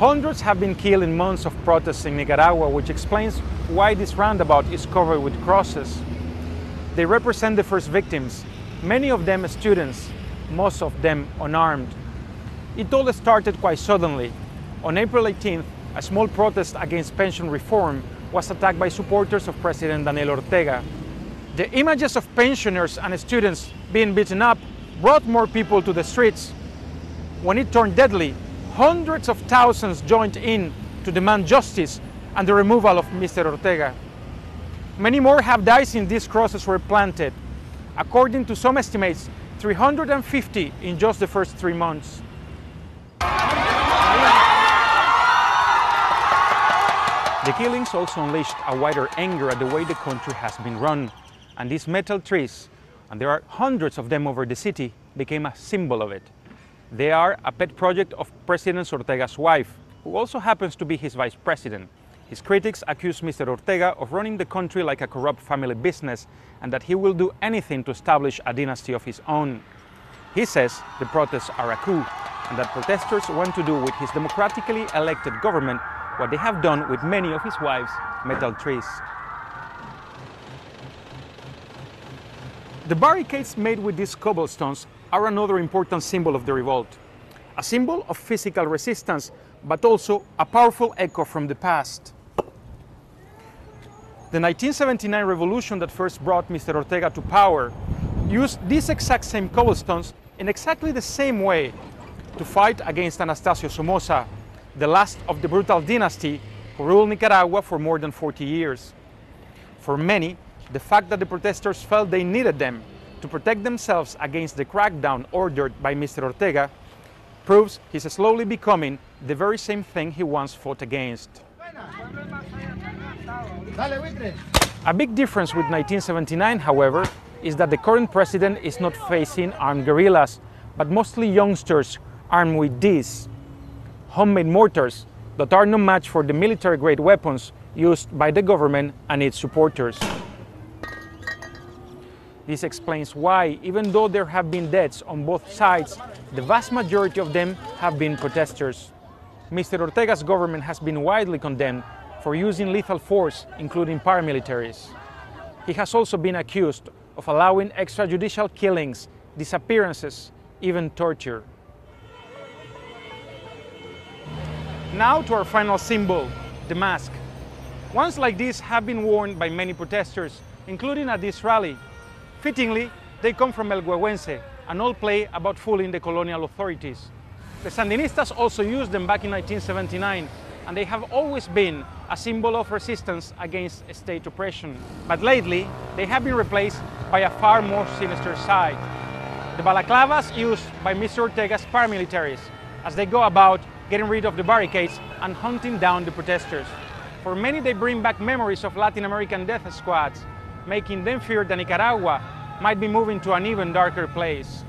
Hundreds have been killed in months of protests in Nicaragua, which explains why this roundabout is covered with crosses. They represent the first victims, many of them students, most of them unarmed. It all started quite suddenly. On April 18th, a small protest against pension reform was attacked by supporters of President Daniel Ortega. The images of pensioners and students being beaten up brought more people to the streets. When it turned deadly, hundreds of thousands joined in to demand justice and the removal of Mr. Ortega. Many more have died since these crosses were planted. According to some estimates, 350 in just the first 3 months. The killings also unleashed a wider anger at the way the country has been run, and these metal trees, and there are hundreds of them over the city, became a symbol of it. They are a pet project of President Ortega's wife, who also happens to be his vice president. His critics accuse Mr. Ortega of running the country like a corrupt family business and that he will do anything to establish a dynasty of his own. He says the protests are a coup and that protesters want to do with his democratically elected government what they have done with many of his wife's metal trees. The barricades made with these cobblestones are another important symbol of the revolt. A symbol of physical resistance, but also a powerful echo from the past. The 1979 revolution that first brought Mr. Ortega to power used these exact same cobblestones in exactly the same way to fight against Anastasio Somoza, the last of the brutal dynasty who ruled Nicaragua for more than 40 years. For many, the fact that the protesters felt they needed them to protect themselves against the crackdown ordered by Mr. Ortega proves he's slowly becoming the very same thing he once fought against. A big difference with 1979, however, is that the current president is not facing armed guerrillas, but mostly youngsters armed with these homemade mortars that are no match for the military-grade weapons used by the government and its supporters. This explains why, even though there have been deaths on both sides, the vast majority of them have been protesters. Mr. Ortega's government has been widely condemned for using lethal force, including paramilitaries. He has also been accused of allowing extrajudicial killings, disappearances, even torture. Now to our final symbol, the mask. Ones like these have been worn by many protesters, including at this rally. Fittingly, they come from El Huehuense, an old play about fooling the colonial authorities. The Sandinistas also used them back in 1979, and they have always been a symbol of resistance against state oppression. But lately, they have been replaced by a far more sinister side. The balaclavas used by Mr. Ortega's paramilitaries as they go about getting rid of the barricades and hunting down the protesters. For many, they bring back memories of Latin American death squads, making them fear that Nicaragua might be moving to an even darker place.